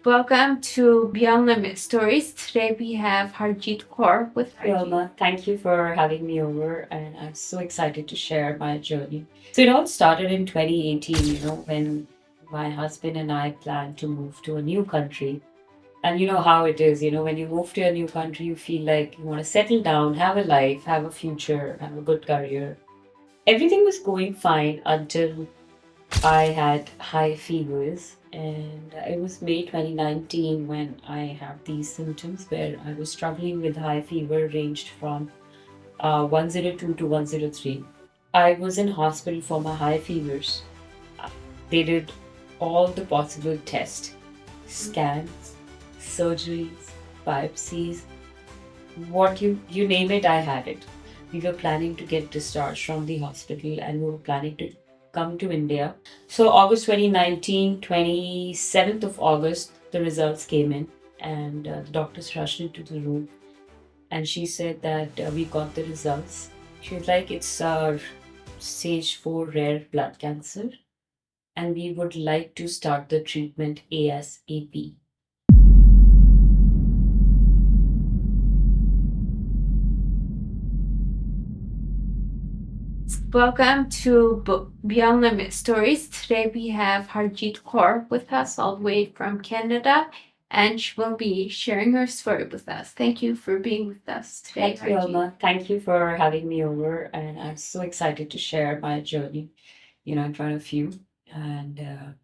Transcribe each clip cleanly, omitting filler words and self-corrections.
Welcome to Beyond Limit Stories. Today we have Harjit Kaur with Hi, Harjeet. Alma. Thank you for having me over, and I'm so excited to share my journey. So, it all started in 2018, when my husband and I planned to move to a new country. And you know how it is, when you move to a new country, you feel like you want to settle down, have a life, have a future, have a good career. Everything was going fine until I had high fevers, and it was May 2019 when I had these symptoms where I was struggling with high fever, ranged from 102 to 103. I was in hospital for my high fevers. Uh, They did all the possible tests, scans, surgeries, biopsies, what you name it, I had it. We were planning to get discharged from the hospital and we were planning to come to India. So August 2019, 27th of August, the results came in and the doctors rushed into the room and she said that we got the results. She was like, it's stage 4 rare blood cancer and we would like to start the treatment ASAP. Welcome to Beyond Limit Stories. Today we have Harjit Kaur with us all the way from Canada, and she will be sharing her story with us. Thank you for being with us today, Thank you, Harjit. Alma. Thank you for having me over, and I'm so excited to share my journey, in front of you. And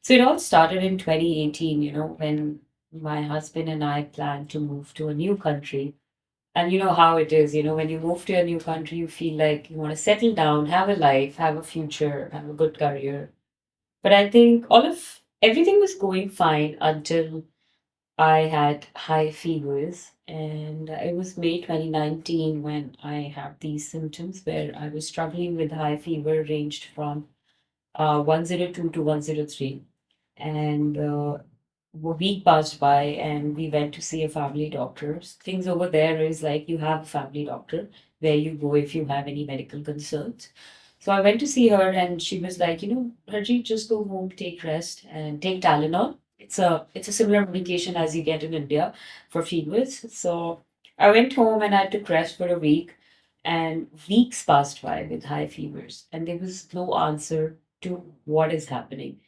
so it all started in 2018, when my husband and I planned to move to a new country. And you know how it is, when you move to a new country, you feel like you want to settle down, have a life, have a future, have a good career. But I think everything was going fine until I had high fevers, and it was May 2019 when I had these symptoms where I was struggling with high fever, ranged from 102 to 103. And a week passed by, and we went to see a family doctor. Things over there is like you have a family doctor where you go if you have any medical concerns. So I went to see her, and she was like, Harjeet, just go home, take rest, and take Tylenol. It's a similar medication as you get in India for fevers. So I went home and I took rest for a week, and weeks passed by with high fevers, and there was no answer to what is happening.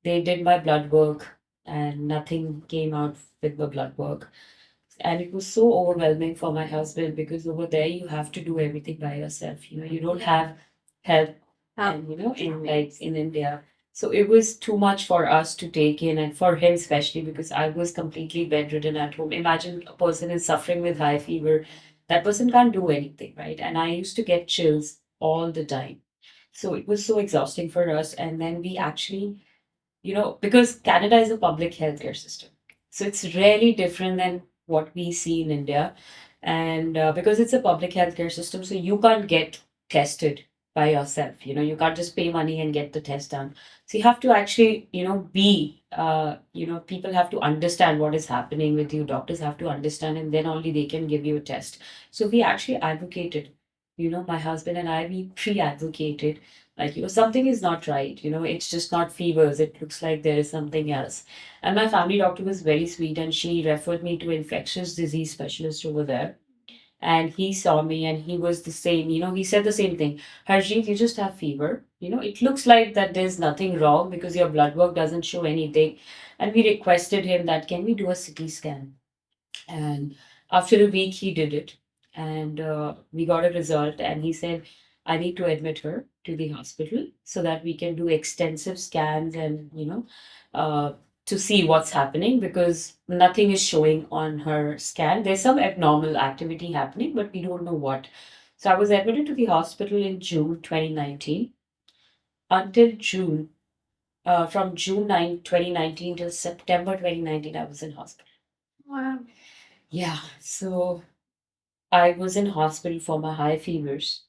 They did my blood work, and nothing came out with the blood work. And it was so overwhelming for my husband because over there you have to do everything by yourself. You don't have help, and in India. So it was too much for us to take in, and for him especially because I was completely bedridden at home. Imagine a person is suffering with high fever. That person can't do anything, right? And I used to get chills all the time. So it was so exhausting for us. And then we actually, because Canada is a public healthcare system. So it's really different than what we see in India. And because it's a public healthcare system, so you can't get tested by yourself. You can't just pay money and get the test done. So you have to actually, people have to understand what is happening with you. Doctors have to understand, and then only they can give you a test. So we actually advocated, my husband and I, we pre advocated like, something is not right. It's just not fevers. It looks like there is something else. And my family doctor was very sweet and she referred me to infectious disease specialist over there. And he saw me and he was the same, he said the same thing. Harjeet, you just have fever. It looks like that there's nothing wrong because your blood work doesn't show anything. And we requested him that can we do a CT scan? And after a week, he did it. And we got a result. And he said, I need to admit her to the hospital so that we can do extensive scans and, uh, to see what's happening because nothing is showing on her scan. There's some abnormal activity happening, but we don't know what. So I was admitted to the hospital in June 2019. Until June, from June 2019 till September 2019, I was in hospital. Wow. Yeah, so I was in hospital for my high fevers.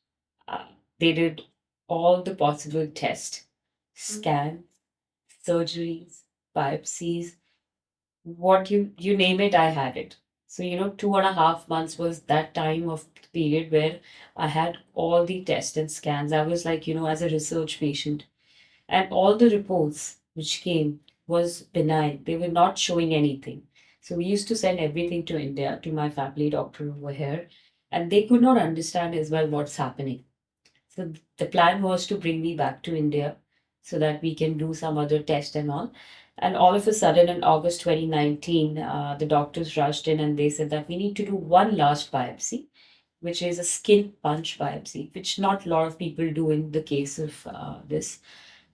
Uh, they did all the possible tests, scans, surgeries, biopsies, what you name it, I had it. So 2.5 months was that time of the period where I had all the tests and scans. I was like, as a research patient, and all the reports which came. was benign. They were not showing anything. So we used to send everything to India, to my family doctor over here, and they could not understand as well what's happening. So the plan was to bring me back to India so that we can do some other test and all. And all of a sudden, in August 2019, the doctors rushed in and they said that we need to do one last biopsy, which is a skin punch biopsy, which not a lot of people do in the case of this.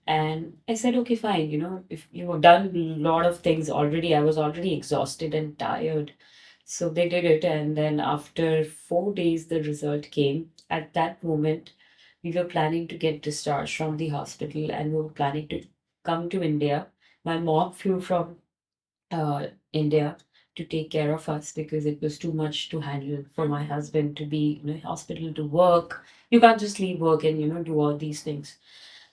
And I said, okay, fine. If you have done a lot of things already, I was already exhausted and tired. So they did it. And then after 4 days, the result came. At that moment, we were planning to get discharged from the hospital and we were planning to come to India. My mom flew from India to take care of us because it was too much to handle for my husband to be in a hospital to work. You can't just leave work and, do all these things.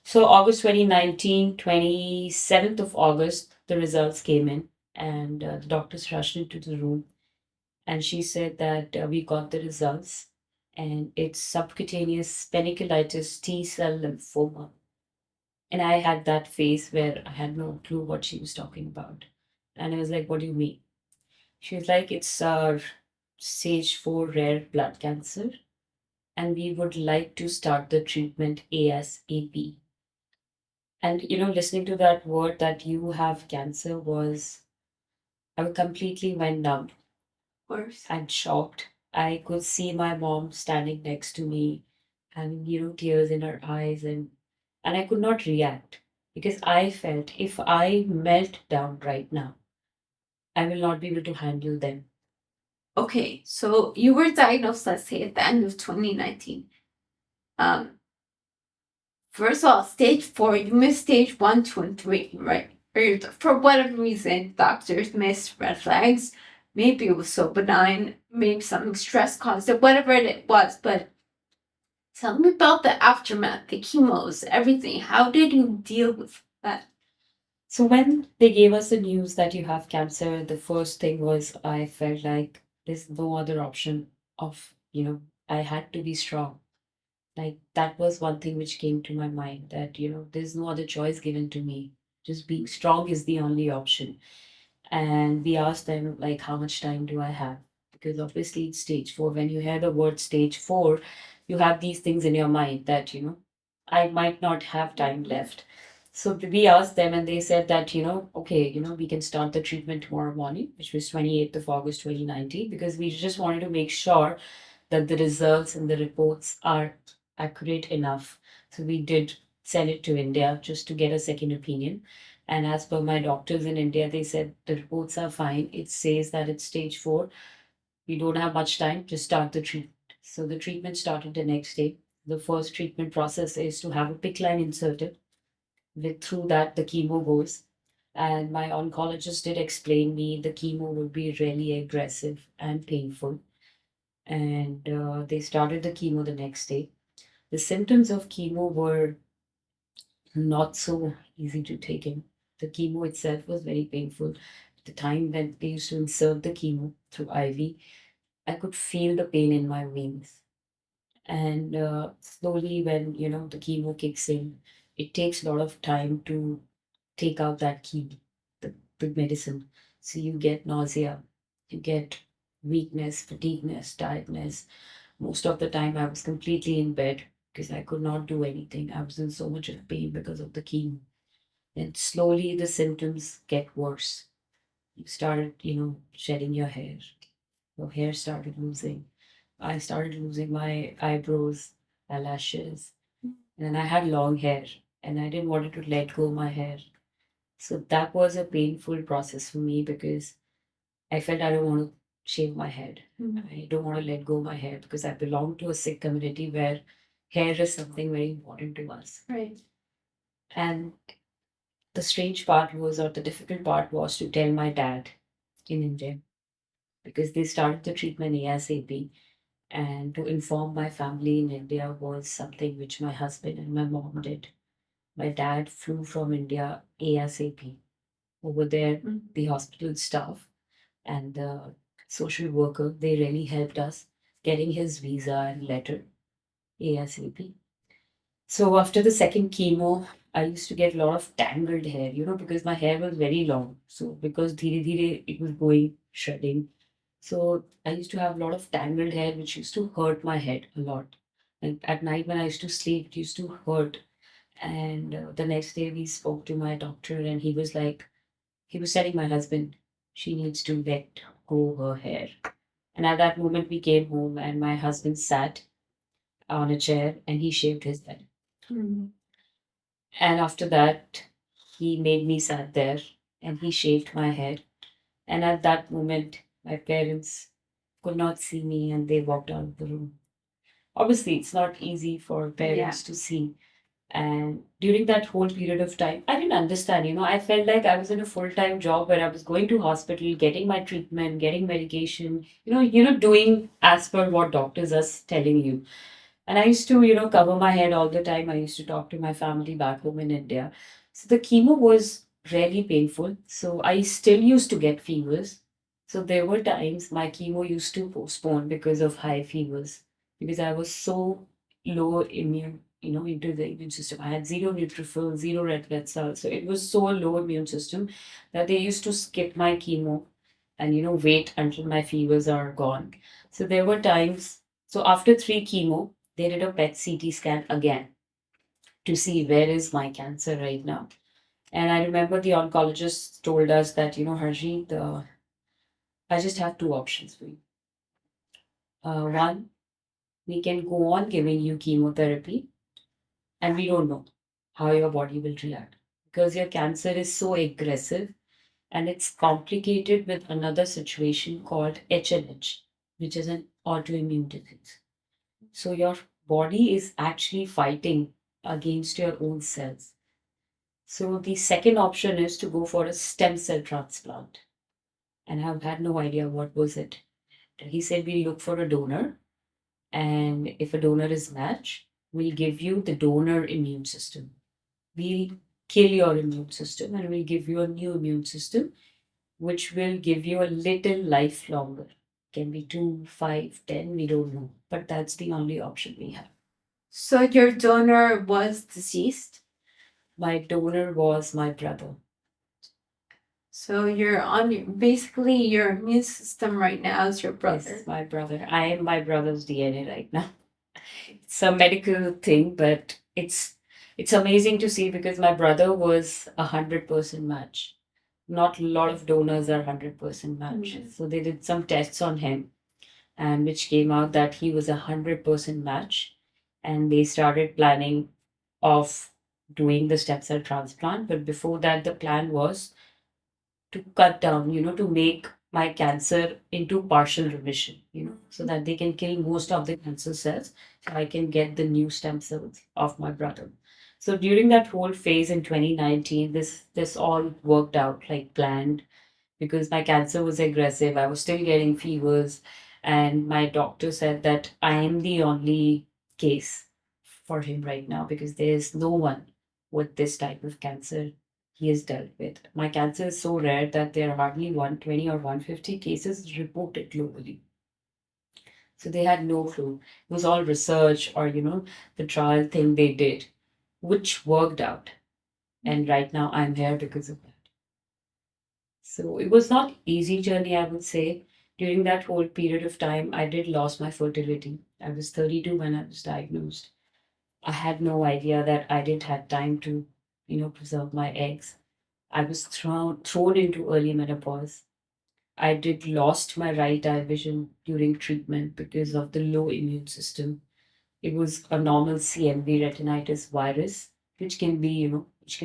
So August 2019, 27th of August, the results came in and the doctors rushed into the room and she said that we got the results and it's subcutaneous panniculitis T-cell lymphoma. And I had that face where I had no clue what she was talking about. And I was like, what do you mean? She was like, it's stage 4 rare blood cancer and we would like to start the treatment ASAP. And listening to that word that you have cancer was, I completely went numb. Of course. And shocked. I could see my mom standing next to me having, tears in her eyes and I could not react because I felt if I melt down right now, I will not be able to handle them. Okay, so you were diagnosed, let's say, at the end of 2019. Um, First of all, stage 4, you missed stage 1, 2, and 3, right? Or for whatever reason, doctors missed red flags. Maybe it was so benign, maybe something stress caused it, whatever it was. But tell me about the aftermath, the chemos, everything. How did you deal with that? So when they gave us the news that you have cancer, the first thing was I felt like there's no other option of, I had to be strong. Like that was one thing which came to my mind that, there's no other choice given to me. Just being strong is the only option. And we asked them like how much time do I have? Because obviously it's stage 4. When you hear the word stage 4, you have these things in your mind that, I might not have time left. So we asked them and they said that, okay, we can start the treatment tomorrow morning, which was 28th of August 2019, because we just wanted to make sure that the results and the reports are accurate enough. So we did send it to India just to get a second opinion. And as per my doctors in India, they said the reports are fine. It says that it's stage 4. We don't have much time to start the treatment. So the treatment started the next day. The first treatment process is to have a PICC line inserted. Through that, the chemo goes. And my oncologist did explain me the chemo would be really aggressive and painful. And they started the chemo the next day. The symptoms of chemo were not so easy to take in. The chemo itself was very painful. The time when they used to insert the chemo through IV, I could feel the pain in my veins. And slowly, when the chemo kicks in, it takes a lot of time to take out that chemo, the medicine. So you get nausea, you get weakness, fatigueness, tiredness. Most of the time, I was completely in bed because I could not do anything. I was in so much of pain because of the chemo. And slowly the symptoms get worse. You started, shedding your hair. Your hair started losing. I started losing my eyebrows, eyelashes. And then I had long hair and I didn't want to let go my hair. So that was a painful process for me because I felt I don't want to shave my head. I don't want to let go my hair because I belong to a Sikh community where hair is something very important to us. Right. And the strange part was, or the difficult part was to tell my dad in India because they started the treatment ASAP. And to inform my family in India was something which my husband and my mom did. My dad flew from India ASAP. Over there, the hospital staff and the social worker, they really helped us getting his visa and letter ASAP. So after the second chemo, I used to get a lot of tangled hair, because my hair was very long. So because dhire dhire it was going shredding. So I used to have a lot of tangled hair, which used to hurt my head a lot. And at night when I used to sleep, it used to hurt. And the next day we spoke to my doctor, and he was like, he was telling my husband, she needs to let go her hair. And at that moment, we came home, and my husband sat on a chair and he shaved his head. Mm. And after that, he made me sat there and he shaved my head. And at that moment, my parents could not see me and they walked out of the room. Obviously, it's not easy for parents to see. And during that whole period of time, I didn't understand. I felt like I was in a full time job where I was going to hospital, getting my treatment, getting medication, doing as per what doctors are telling you. And I used to, cover my head all the time. I used to talk to my family back home in India. So the chemo was really painful. So I still used to get fevers. So there were times my chemo used to postpone because of high fevers, because I was so low immune, into the immune system. I had zero neutrophils, zero red blood cells. So it was so low immune system that they used to skip my chemo and, wait until my fevers are gone. So there were times. So after three chemo, they did a PET CT scan again to see where is my cancer right now. And I remember the oncologist told us that, Harjeet, I just have two options for you. One, we can go on giving you chemotherapy, and we don't know how your body will react because your cancer is so aggressive and it's complicated with another situation called HLH, which is an autoimmune disease. So your body is actually fighting against your own cells. So the second option is to go for a stem cell transplant. And I've had no idea what was it. He said we look for a donor, and if a donor is matched, we'll give you the donor immune system. We'll kill your immune system and we'll give you a new immune system, which will give you a little life longer. Can be 2, 5, 10, we don't know. But that's the only option we have. So your donor was deceased? My donor was my brother. So you're on basically your immune system right now is your brother. Yes, my brother. I am my brother's DNA right now. It's a medical thing, but it's amazing to see because my brother was 100% match. Not a lot of donors are 100% match. Mm. So they did some tests on him, and which came out that he was 100% match. And they started planning of doing the stem cell transplant. But before that, the plan was to cut down, to make my cancer into partial remission, so that they can kill most of the cancer cells so I can get the new stem cells of my brother. So during that whole phase in 2019, this all worked out like planned because my cancer was aggressive. I was still getting fevers, and my doctor said that I am the only case for him right now because there's no one with this type of cancer he has dealt with. My cancer is so rare that there are hardly 120 or 150 cases reported globally. So they had no clue. It was all research or, the trial thing they did, which worked out. And right now I'm here because of that. So it was not easy journey, I would say. During that whole period of time, I did lose my fertility. I was 32 when I was diagnosed. I had no idea that I didn't have time to, preserve my eggs. I was thrown into early menopause. I did lost my right eye vision during treatment because of the low immune system. It was a normal CMV retinitis virus, which can be, which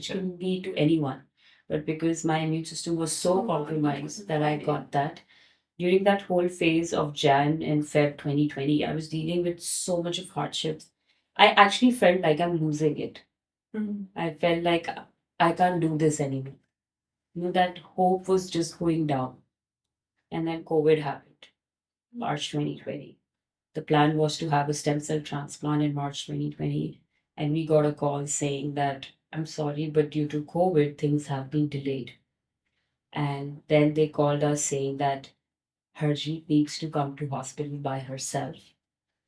can be to anyone. But because my immune system was so compromised that I got that. During that whole phase of Jan and Feb 2020, I was dealing with so much of hardships. I actually felt like I'm losing it. Mhm. I felt like I can't do this anymore. That hope was just going down. And then COVID happened, March 2020. The plan was to have a stem cell transplant in March 2020. And we got a call saying that, I'm sorry, but due to COVID, things have been delayed. And then they called us saying that Harjeet needs to come to hospital by herself.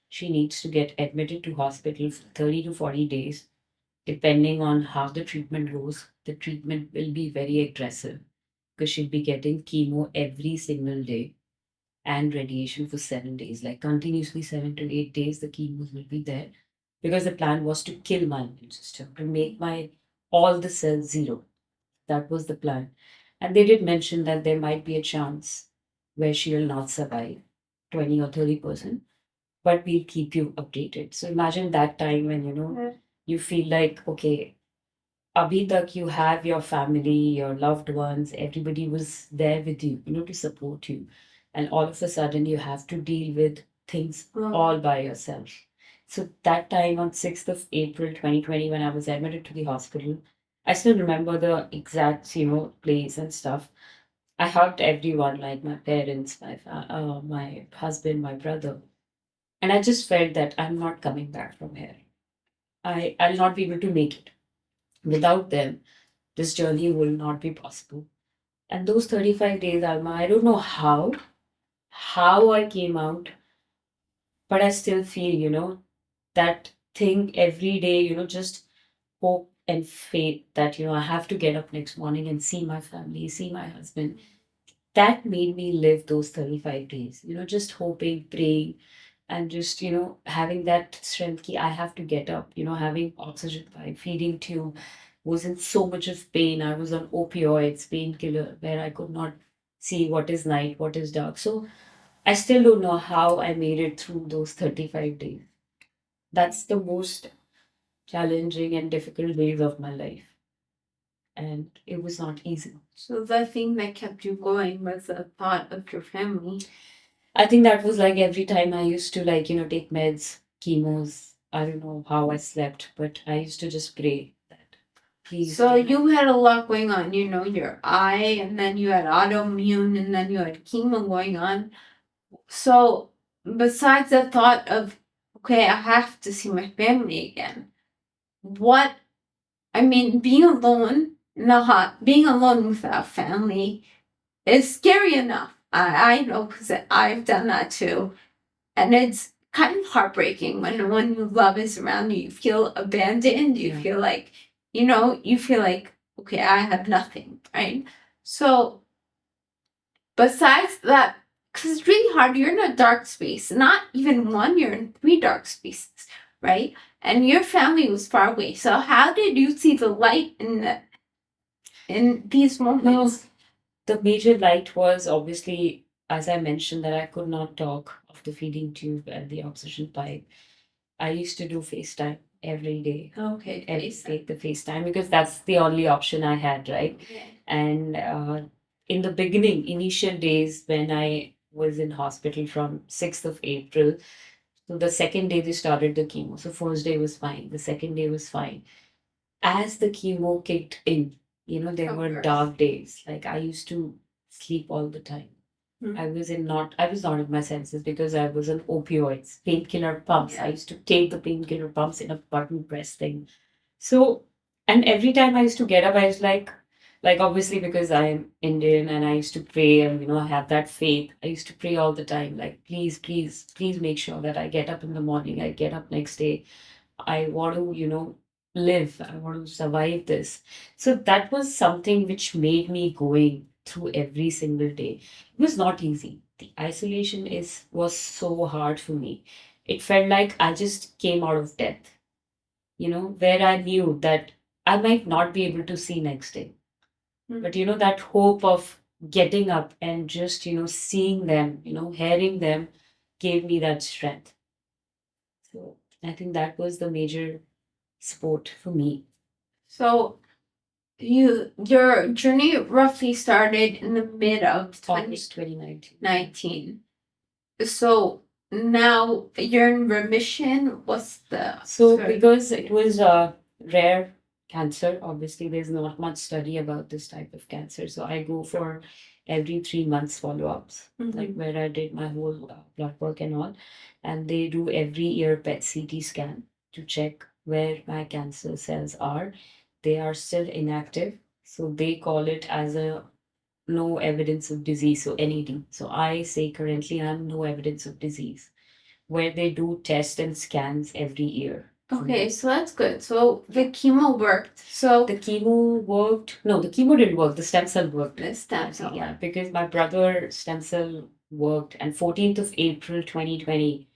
She needs to get admitted to hospital for 30 to 40 days depending on how the treatment goes, the treatment will be very aggressive because she'll be getting chemo every single day and radiation for 7 days, like continuously 7 to 8 days, the chemos will be there because the plan was to kill my immune system, to make my all the cells zero. That was the plan. And they did mention that there might be a chance where she will not survive 20 or 30%, but we'll keep you updated. So imagine that time when, you feel like, okay, abhi tak you have your family, your loved ones, everybody was there with you, to support you. And all of a sudden you have to deal with things all by yourself. So that time on 6th of April 2020, when I was admitted to the hospital, I still remember the exact, place and stuff. I hugged everyone, like my parents, my husband, my brother. And I just felt that I'm not coming back from here. I'll not be able to make it. Without them, this journey will not be possible. And those 35 days, Alma, I don't know how I came out, but I still feel, that thing every day, just hope and faith that, I have to get up next morning and see my family, see my husband. That made me live those 35 days, just hoping, praying, and just, having that strength ki I have to get up, having oxygen pipe, feeding tube, was in so much of pain. I was on opioids, painkiller, where I could not see what is night, what is dark. So I still don't know how I made it through those 35 days. That's the most challenging and difficult days of my life. And it was not easy. So the thing that kept you going was the thought of your family. I think that was like every time I used to like, take meds, chemos. I don't know how I slept, but I used to just pray that please. So you had a lot going on, your eye, and then you had autoimmune, and then you had chemo going on. So besides the thought of, okay, I have to see my family again, being alone in the hot, being alone without family is scary enough. I know because I've done that too. And it's kind of heartbreaking when no one you love is around you. You feel abandoned. You feel like, okay, I have nothing, right? So, besides that, because it's really hard, you're in a dark space. Not even one, you're in 3 dark spaces, right? And your family was far away. So, how did you see the light in these moments? Well, the major light was obviously, as I mentioned, that I could not talk of the feeding tube and the oxygen pipe. I used to do FaceTime every day. Okay, Take the FaceTime because that's the only option I had, right? Yeah. And in the beginning, initial days when I was in hospital from 6th of April, so the second day they started the chemo. So first day was fine. The second day was fine. As the chemo kicked in, there Of were course. dark days. Like I used to sleep all the time. I was not in my senses because I was on opioids, painkiller pumps. I used to take the painkiller pumps in a button press thing. So, and every time I used to get up, I was like obviously because I am Indian and I used to pray and I have that faith. I used to pray all the time, like please, please, please make sure that I get up in the morning. I get up next day. I want to, live. I want to survive this. So that was something which made me going through every single day. It was not easy. The isolation is was so hard for me. It felt like I just came out of death, where I knew that I might not be able to see next day. But that hope of getting up and just, seeing them, hearing them gave me that strength. So I think that was the major sport for me. So your journey roughly started in the mid of August 2019. 2019. So now you're in remission. What's the So because it was a rare cancer, obviously there's not much study about this type of cancer. So I go for every 3 months follow-ups, like where I did my whole blood work and all, and they do every year PET CT scan to check where my cancer cells are. They are still inactive, so they call it as a no evidence of disease, so NED. So I say currently I'm no evidence of disease, where they do tests and scans every year. Okay, so that's good. So the chemo worked. So The chemo worked. No, the chemo didn't work. The stem cell worked. the stem cell. Yeah, because my brother stem cell worked, and 14th of April 2020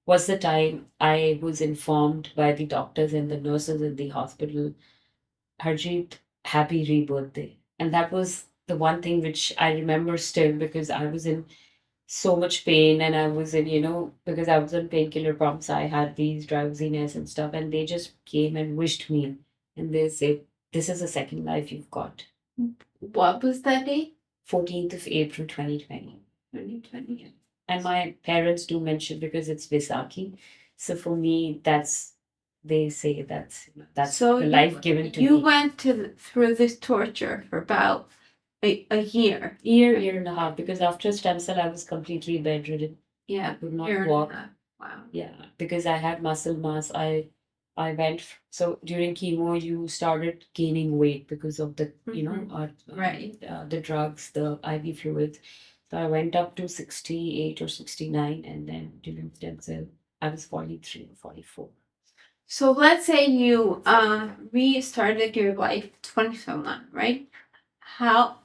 was the time I was informed by the doctors and the nurses in the hospital, Harjeet, happy rebirth day. And that was the one thing which I remember still, because I was in so much pain, and I was in, because I was on painkiller pumps, I had these drowsiness and stuff, and they just came and wished me. And they said, "This is a second life you've got." What was that date? 14th of April 2020. 2020. And my parents do mention, because it's Visakhi. So for me, they say that's So the life given to you me. went through this torture for about a year. Year and a half, because after stem cell, I was completely bedridden. Yeah, I could not year and a walk. half. Wow. Yeah, because I had muscle mass. I went so during chemo you started gaining weight because of the Right. the drugs, the IV fluids. So I went up to 68 or 69, and then during stem cell I was 43 or 44. So let's say you restarted your life 2021, right? How?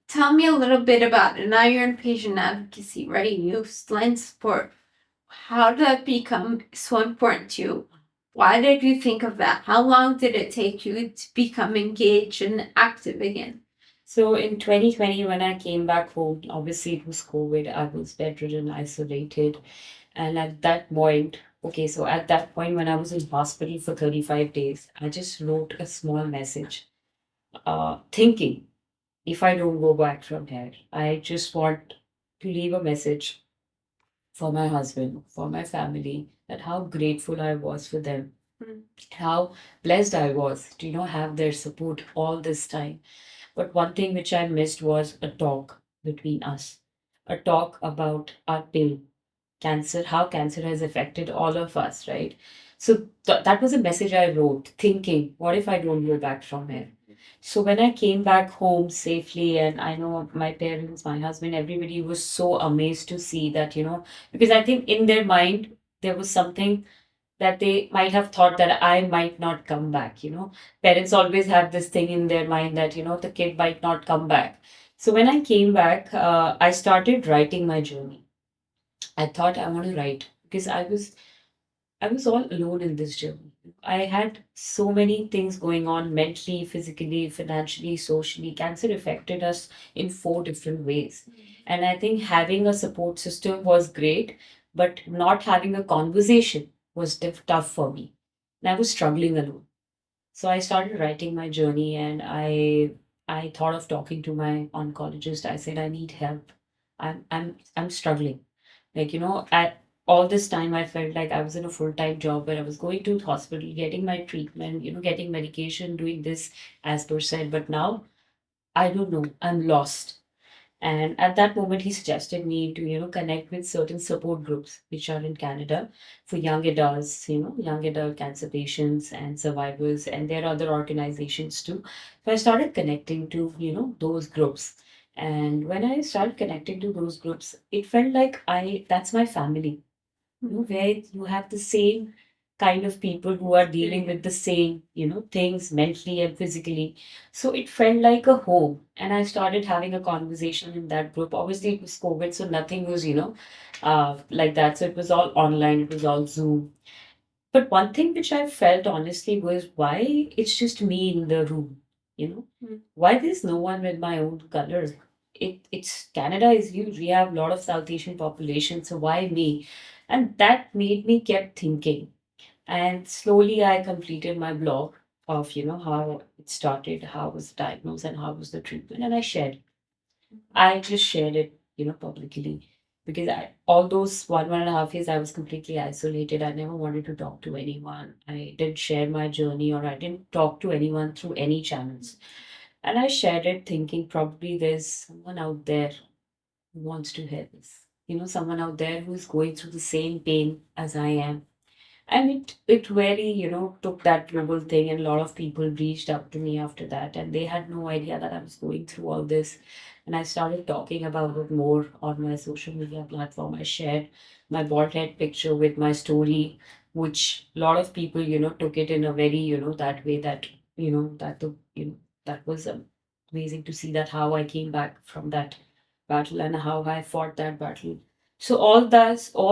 Tell me a little bit about it. Now you're in patient advocacy, right? You've lend support. How did that become so important to you? Why did you think of that? How long did it take you to become engaged and active again? So in 2020, when I came back home, obviously it was COVID. I was bedridden, isolated. And at that point, okay, so at that point, when I was in hospital for 35 days, I just wrote a small message, thinking, if I don't go back from here, I just want to leave a message for my husband, for my family, that how grateful I was for them, how blessed I was to, have their support all this time. But one thing which I missed was a talk between us, a talk about our pain, cancer, how cancer has affected all of us, right? So that was a message I wrote, thinking, what if I don't go back from here? So when I came back home safely, and I know my parents, my husband, everybody was so amazed to see that, because I think in their mind, there was something that they might have thought that I might not come back. Parents always have this thing in their mind that, the kid might not come back. So when I came back, I started writing my journey. I thought I want to write because I was all alone in this journey. I had so many things going on mentally, physically, financially, socially. Cancer affected us in four different ways. And I think having a support system was great, but not having a conversation was tough for me. And I was struggling alone. So I started writing my journey, and I thought of talking to my oncologist. I said I need help. I'm struggling. Like, at all this time, I felt like I was in a full time job where I was going to the hospital, getting my treatment, getting medication, doing this as per said. But now I don't know, I'm lost. And at that moment, he suggested me to, connect with certain support groups which are in Canada for young adults, young adult cancer patients and survivors, and there are other organizations too. So I started connecting to, those groups. And when I started connecting to those groups, it felt like that's my family, where you have the same kind of people who are dealing with the same, things mentally and physically. So it felt like a home. And I started having a conversation in that group. Obviously, it was COVID, so nothing was, like that. So it was all online, it was all Zoom. But one thing which I felt honestly was why it's just me in the room, why there's no one with my own color. It's Canada is huge. We have a lot of South Asian population, so why me? And that made me kept thinking. And slowly I completed my blog of, how it started, how was diagnosed, and how was the treatment, and I shared. I just shared it, publicly, because all those 1.5 years, I was completely isolated. I never wanted to talk to anyone. I didn't share my journey, or I didn't talk to anyone through any channels. And I shared it thinking probably there's someone out there who wants to hear this. Someone out there who's going through the same pain as I am. And it really, took that global thing, and a lot of people reached out to me after that, and they had no idea that I was going through all this. And I started talking about it more on my social media platform. I shared my bald head picture with my story, which a lot of people, took it in a very, that way that, that was amazing to see that how I came back from that battle and how I fought that battle. So all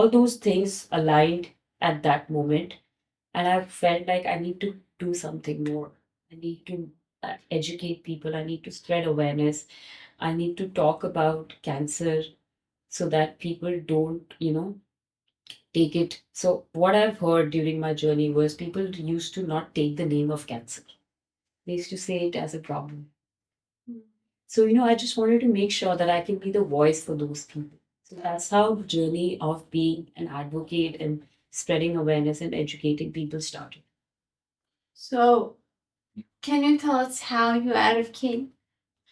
those things aligned at that moment, and I felt like I need to do something more. I need to educate people. I need to spread awareness. I need to talk about cancer so that people don't, take it. So what I've heard during my journey was people used to not take the name of cancer. They used to say it as a problem. So, I just wanted to make sure that I can be the voice for those people. So that's how the journey of being an advocate and spreading awareness and educating people started. So, can you tell us how you advocate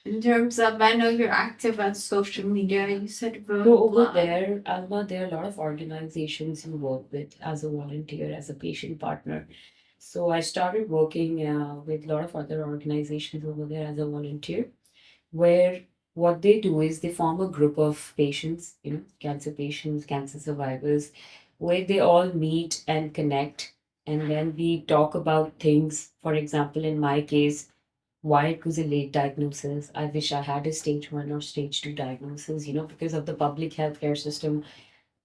in terms of? I know you're active on social media. You said you wrote So a over blog. there, Alma, there are a lot of organizations you work with as a volunteer, as a patient partner. So I started working with a lot of other organizations over there as a volunteer, where what they do is they form a group of patients, cancer patients, cancer survivors, where they all meet and connect. And then we talk about things. For example, in my case, why it was a late diagnosis. I wish I had a stage one or stage two diagnosis, because of the public healthcare system.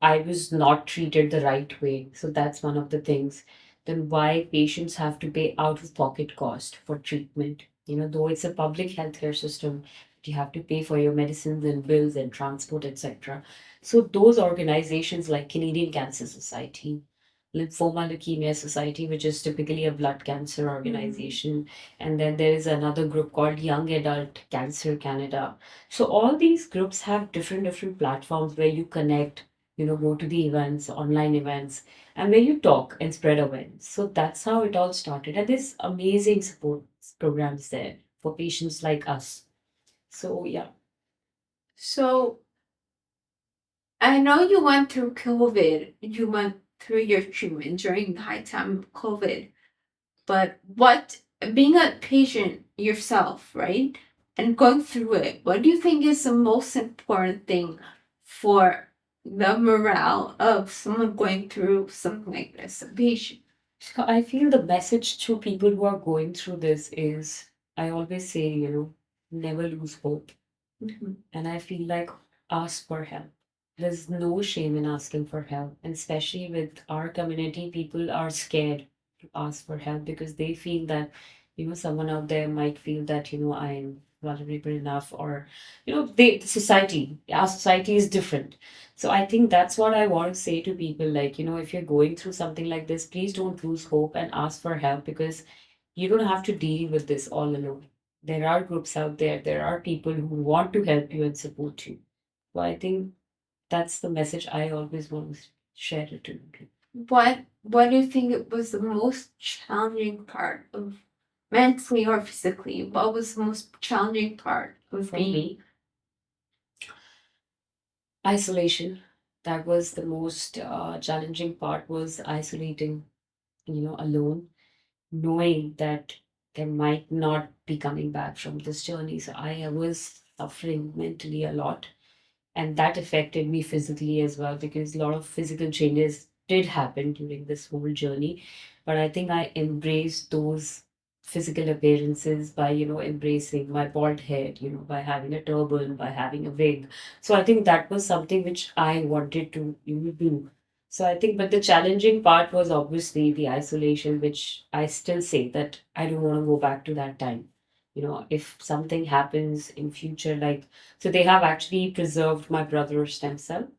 I was not treated the right way. So that's one of the things. Then why patients have to pay out of pocket cost for treatment. Though it's a public healthcare system, you have to pay for your medicines and bills and transport, etc. So those organizations like Canadian Cancer Society, Lymphoma Leukemia Society, which is typically a blood cancer organization, and then there is another group called Young Adult Cancer Canada. So all these groups have different platforms where you connect, go to the events, online events, and where you talk and spread awareness. So that's how it all started. And there's amazing support programs there for patients like us. So yeah. So I know you went through COVID. You went through your treatment during the high time of COVID. But what, being a patient yourself, right? And going through it, what do you think is the most important thing for the morale of someone going through something like this, a patient? So I feel the message to people who are going through this is I always say, never lose hope. And I feel like ask for help. There's no shame in asking for help. And especially with our community, people are scared to ask for help because they feel that, someone out there might feel that, I'm vulnerable enough, or, society, our society is different. So I think that's what I want to say to people. Like, if you're going through something like this, please don't lose hope and ask for help, because you don't have to deal with this all alone. There are groups out there, there are people who want to help you and support you. So I think that's the message I always want to share it to people. What do you think it was the most challenging part of, mentally or physically? What was the most challenging part of For being? me, isolation. That was the most challenging part, was isolating, alone, knowing that they might not be coming back from this journey. So I was suffering mentally a lot, and that affected me physically as well, because a lot of physical changes did happen during this whole journey. But I think I embraced those physical appearances by, embracing my bald head, by having a turban, by having a wig. So I think that was something which I wanted to, do. So I think, but the challenging part was obviously the isolation, which I still say that I don't want to go back to that time. If something happens in future, like, so they have actually preserved my brother's stem cell,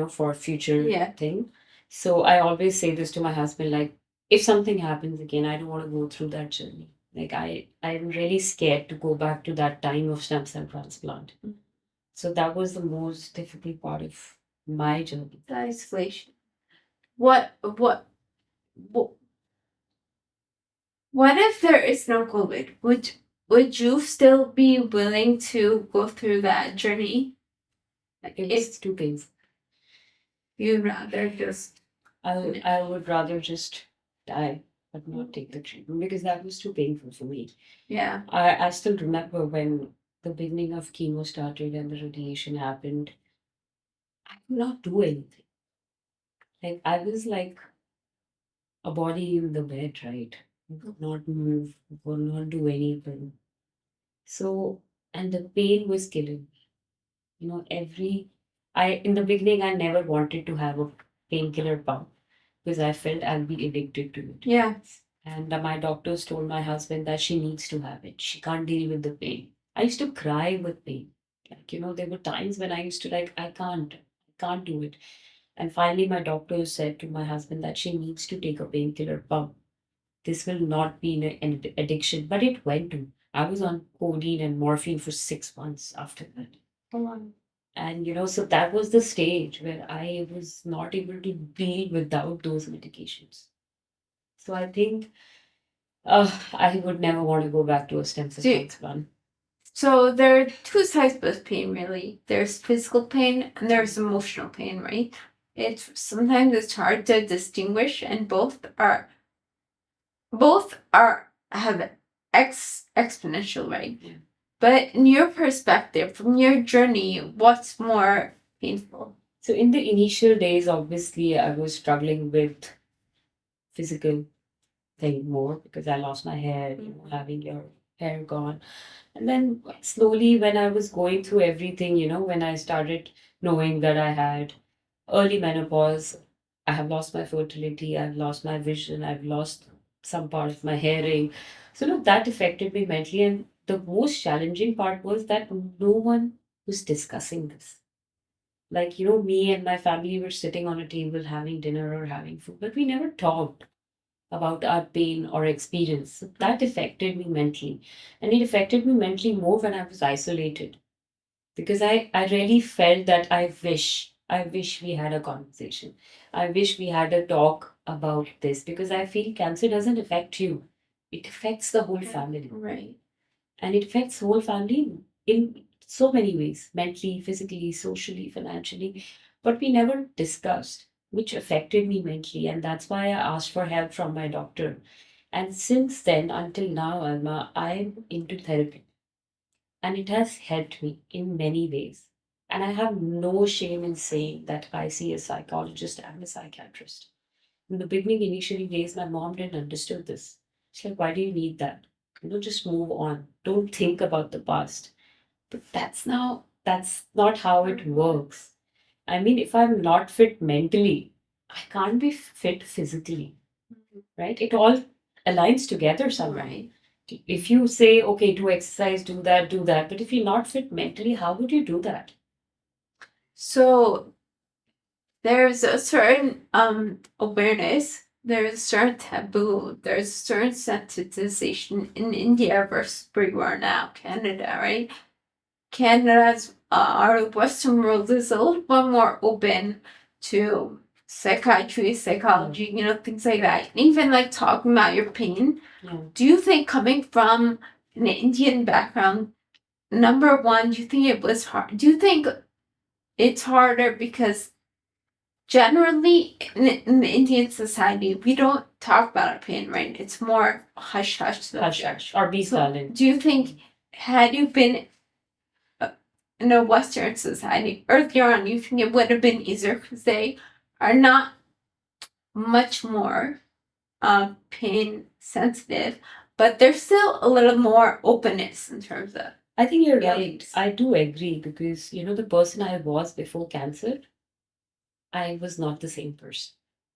for future, yeah, thing. So I always say this to my husband, like, if something happens again, I don't want to go through that journey. Like, I'm really scared to go back to that time of stem cell transplant. So that was the most difficult part of my journey. The isolation. What what if there is no COVID? Would you still be willing to go through that journey? It was too painful. You'd rather just, I would rather just die but not take the treatment because that was too painful for me. Yeah. I still remember when the beginning of chemo started and the radiation happened. I could not do anything. Like I was like a body in the bed, right? You could not move, you could not do anything. So, and the pain was killing me. You know, in the beginning, I never wanted to have a painkiller pump because I felt I'll be addicted to it. Yes. And my doctors told my husband that she needs to have it. She can't deal with the pain. I used to cry with pain. Like, there were times when I used to like, I can't do it. And finally, my doctor said to my husband that she needs to take a painkiller pump. This will not be an addiction, but it went to. I was on codeine and morphine for 6 months after that. Oh, And so that was the stage where I was not able to breathe without those medications. So I think I would never want to go back to a stem cell transplant. So there are two types of pain, really. There's physical pain and there's emotional pain, right? It's hard to distinguish, and both are have exponential, right? Yeah. But in your perspective, from your journey, what's more painful? So in the initial days, obviously, I was struggling with physical thing more because I lost my hair, having your hair gone. And then slowly, when I was going through everything, when I started knowing that I had early menopause, I have lost my fertility, I've lost my vision, I've lost some part of my hearing. So, that affected me mentally. And the most challenging part was that no one was discussing this. Like, me and my family were sitting on a table having dinner or having food, but we never talked about our pain or experience. So that affected me mentally. And it affected me mentally more when I was isolated. Because I really felt that I wish we had a conversation. I wish we had a talk about this because I feel cancer doesn't affect you. It affects the whole family. Right. And it affects whole family in so many ways, mentally, physically, socially, financially. But we never discussed, which affected me mentally. And that's why I asked for help from my doctor. And since then, until now, Alma, I'm into therapy. And it has helped me in many ways. And I have no shame in saying that I see a psychologist and a psychiatrist. In the beginning, initially days, my mom didn't understand this. She's like, why do you need that? Just move on. Don't think about the past. But that's not how it works. I mean, if I'm not fit mentally, I can't be fit physically, right? It all aligns together somehow. Right. If you say, okay, do exercise, do that, but if you're not fit mentally, how would you do that? So there's a certain awareness, there's a certain taboo, there's a certain sensitization in India versus where you are now, Canada, right? Canada's our Western world is a little bit more open to psychiatry, psychology, things like that. And even like talking about your pain. Yeah. Do you think coming from an Indian background, number one, do you think it was hard? Do you think it's harder because generally in the Indian society we don't talk about our pain, right? It's more hush hush. Hush, hush, or be silent. Do you think had you been in a Western society earlier on, you think it would have been easier because they are not much more pain sensitive, but there's still a little more openness in terms of. I think you're right. I do agree because, the person I was before cancer, I was not the same person.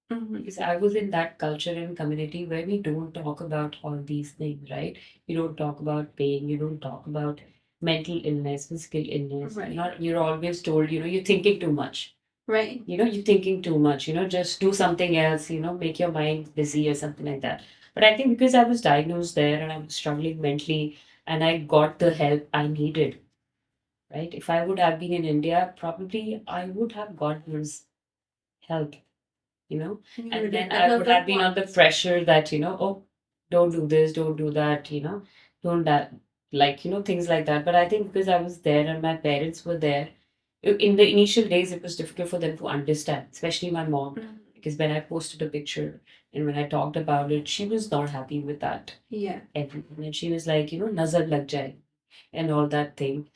Because I was in that culture and community where we don't talk about all these things, right? You don't talk about pain, you don't talk about mental illness, physical illness. Right. You're always told, you're thinking too much. Right. You're thinking too much, just do something else, make your mind busy or something like that. But I think because I was diagnosed there and I was struggling mentally and I got the help I needed, right? If I would have been in India, probably I would have got this help, and then I would have been on the pressure that, oh, don't do this, don't do that, don't that, like, things like that. But I think because I was there and my parents were there, in the initial days, it was difficult for them to understand, especially my mom. Because when I posted a picture and when I talked about it, she was not happy with that. Yeah. Everything. And she was like, nazar lag jaye and all that thing.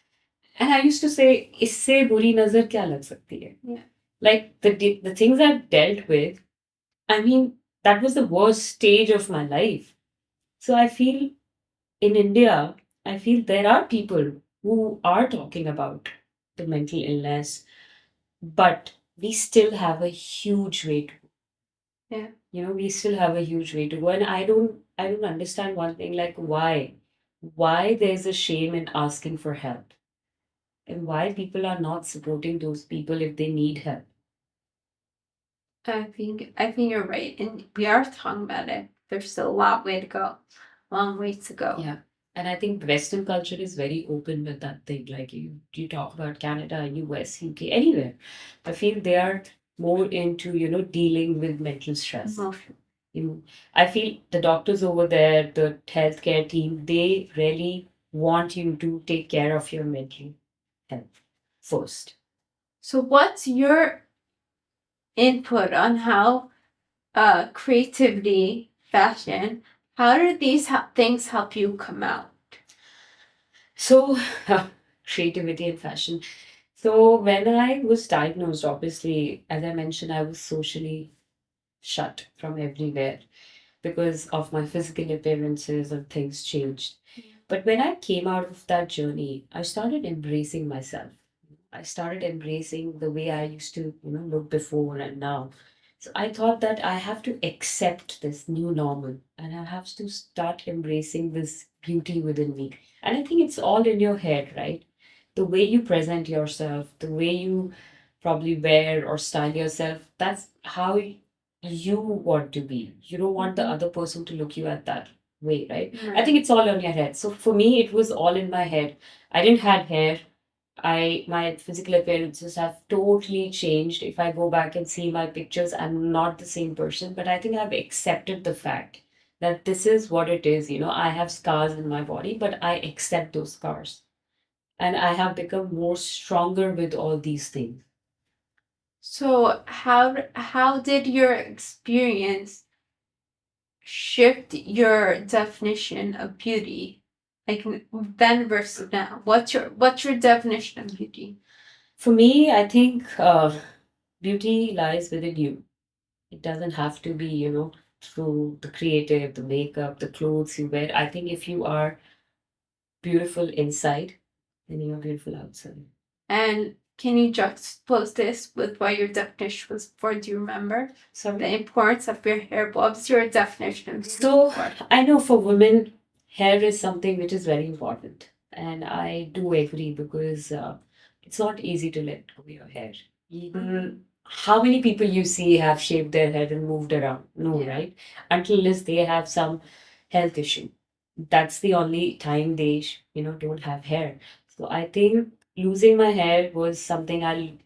And I used to say, isse buri nazar kya lag sakti hai? Yeah. Like the things I've dealt with, I mean, that was the worst stage of my life. So I feel in India, I feel there are people who are talking about the mental illness, but we still have a huge way to go. Yeah. We still have a huge way to go. And I don't understand one thing, like why? Why there's a shame in asking for help? And why people are not supporting those people if they need help? I think you're right, and we are talking about it. There's still a long ways to go. Yeah. And I think Western culture is very open with that thing. Like you talk about Canada, US, UK, anywhere. I feel they are more into, dealing with mental stress. Emotion. I feel the doctors over there, the healthcare team, they really want you to take care of your mental health first. So, what's your input on how creativity, fashion, how do these things help you come out? So, creativity and fashion. So, when I was diagnosed, obviously, as I mentioned, I was socially shut from everywhere because of my physical appearances and things changed. But when I came out of that journey, I started embracing myself. I started embracing the way I used to, look before and now. So I thought that I have to accept this new normal and I have to start embracing this beauty within me. And I think it's all in your head, right? The way you present yourself, the way you probably wear or style yourself, that's how you want to be. You don't want the other person to look you at that way, right? I think it's all on your head. So for me, it was all in my head. I didn't have hair. My physical appearances have totally changed. If I go back and see my pictures, I'm not the same person. But I think I've accepted the fact that this is what it is. I have scars in my body, but I accept those scars. And I have become more stronger with all these things. So how did your experience shift your definition of beauty? Like then versus now. What's your definition of beauty? For me, I think beauty lies within you. It doesn't have to be, through the creative, the makeup, the clothes you wear. I think if you are beautiful inside, then you're beautiful outside. And can you juxtapose this with what your definition was before? Do you remember? Sorry? The importance of your hair. What's your definition? So, I know for women, hair is something which is very important. And I do agree because it's not easy to let go your hair. How many people you see have shaved their head and moved around? No, yeah. Right? Unless they have some health issue. That's the only time they, don't have hair. So I think losing my hair was something I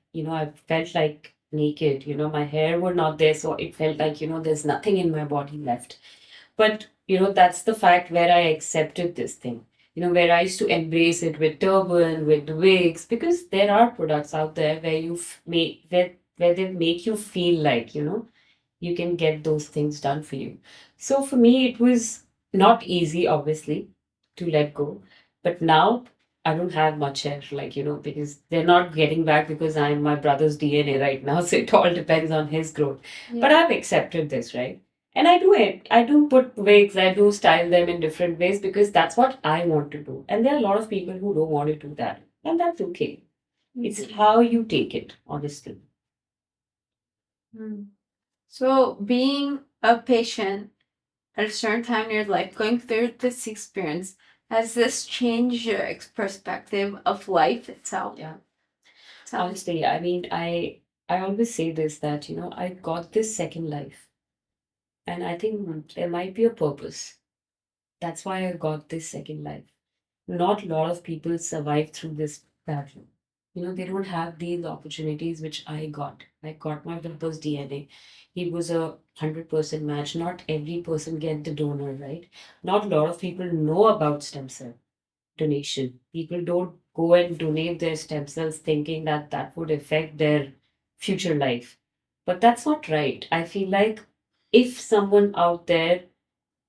felt like naked. My hair were not there, so it felt like, there's nothing in my body left. But, that's the fact where I accepted this thing. Where I used to embrace it with turban, with wigs, because there are products out there where where they make you feel like, you can get those things done for you. So for me, it was not easy, obviously, to let go. But now I don't have much hair, like, because they're not getting back because I'm my brother's DNA right now. So it all depends on his growth. Yeah. But I've accepted this, right? And I do it. I do put wigs, I do style them in different ways because that's what I want to do. And there are a lot of people who don't want to do that. And that's okay. It's how you take it, honestly. Hmm. So, being a patient at a certain time in your life, going through this experience, has this changed your perspective of life itself? Yeah. Honestly, I mean, I always say this that I got this second life, and I think there might be a purpose. That's why I got this second life. Not a lot of people survive through this battle. They don't have these opportunities which I got. I got my brother's DNA. He was 100% match. Not every person get the donor, right? Not a lot of people know about stem cell donation. People don't go and donate their stem cells thinking that that would affect their future life. But that's not right. I feel like if someone out there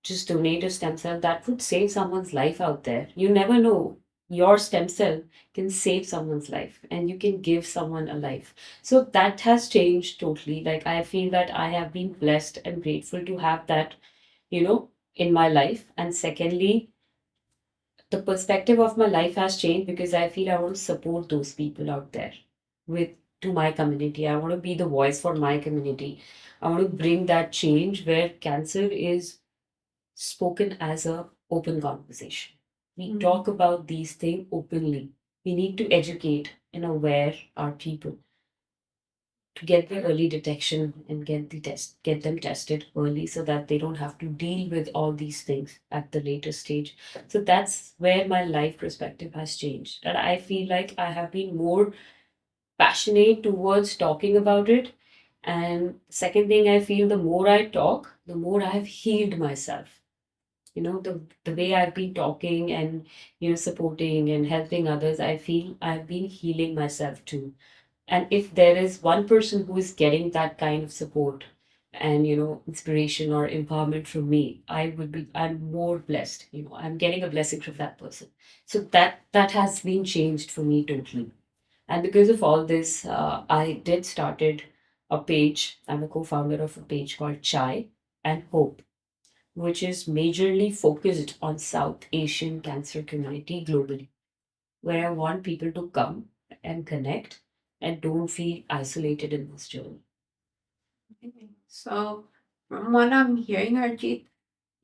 just donate a stem cell, that would save someone's life out there. You never know. Your stem cell can save someone's life and you can give someone a life. So that has changed totally. Like, I feel that I have been blessed and grateful to have that, in my life. And secondly, the perspective of my life has changed because I feel I want to support those people out there with to my community. I want to be the voice for my community. I want to bring that change where cancer is spoken as a open conversation. We talk about these things openly. We need to educate and aware our people to get the early detection and get them tested early so that they don't have to deal with all these things at the later stage. So that's where my life perspective has changed. And I feel like I have been more passionate towards talking about it. And second thing, I feel the more I talk, the more I have healed myself. The way I've been talking and supporting and helping others, I feel I've been healing myself too. And if there is one person who is getting that kind of support and inspiration or empowerment from me, I'm more blessed. I'm getting a blessing from that person. So that has been changed for me totally. And because of all this, I did started a page. I'm a co-founder of a page called Chai and Hope, which is majorly focused on South Asian cancer community globally, where I want people to come and connect and don't feel isolated in this journey. Okay. So, from what I'm hearing, Harjeet,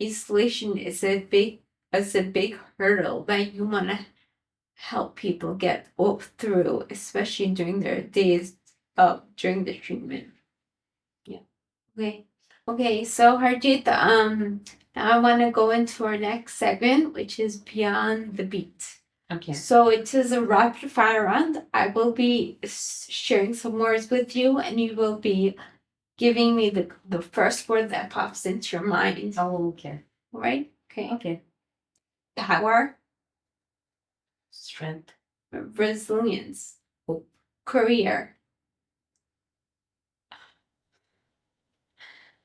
isolation is a big hurdle that you want to help people get through, especially during their days during the treatment. Yeah. Okay. Okay, so Harjit, now I want to go into our next segment, which is Beyond the Beat. Okay. So it is a rapid fire round. I will be sharing some words with you, and you will be giving me the first word that pops into your mind. Oh, okay. All right? Okay. Okay. Power, Strength. resilience, Hope. career,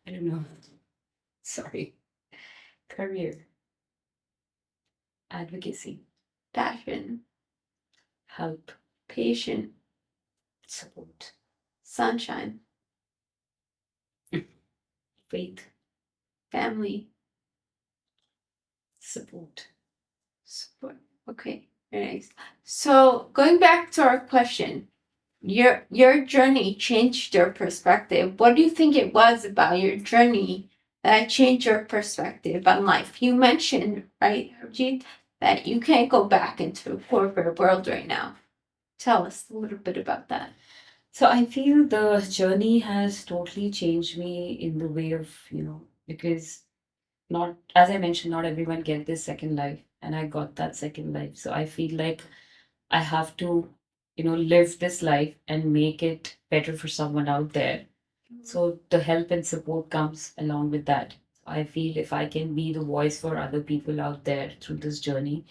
I don't know. Sorry. Career. Advocacy. passion, Help. patient, Support. sunshine, Faith. family, Support. support. Okay, very nice. So going back to our question, your journey changed your perspective. What do you think it was about your journey that changed your perspective on life? You mentioned, right, Harjeet, that you can't go back into the corporate world right now. Tell us a little bit about that. So I feel the journey has totally changed me in the way of, because not, as I mentioned, not everyone get this second life, and I got that second life. So I feel like I have to, live this life and make it better for someone out there. So the help and support comes along with that. I feel if I can be the voice for other people out there through this journey,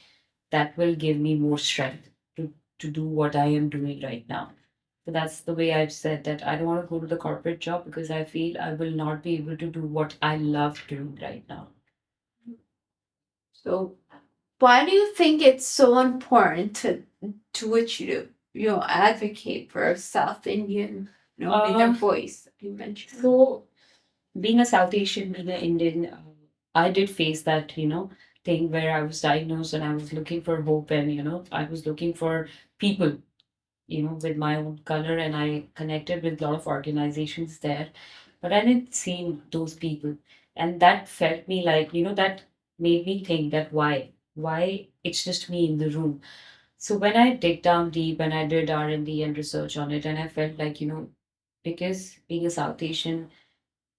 that will give me more strength to do what I am doing right now. So that's the way I've said that I don't want to go to the corporate job because I feel I will not be able to do what I love doing right now. So why do you think it's so important to which you advocate for South Indian, Indian voice you mentioned? So being a South Asian, being an Indian, I did face that, thing where I was diagnosed and I was looking for hope and, I was looking for people, with my own color and I connected with a lot of organizations there, but I didn't see those people. And that felt me like, that made me think that why it's just me in the room. So when I dig down deep and I did R&D and research on it, and I felt like, because being a South Asian,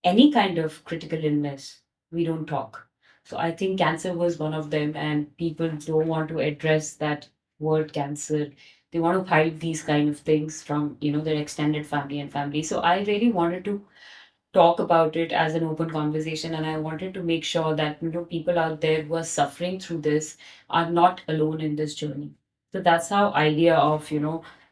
any kind of critical illness, we don't talk. So I think cancer was one of them, and people don't want to address that word cancer. They want to hide these kind of things from their extended family and family. So I really wanted to talk about it as an open conversation, and I wanted to make sure that people out there who are suffering through this are not alone in this journey. So that's how idea of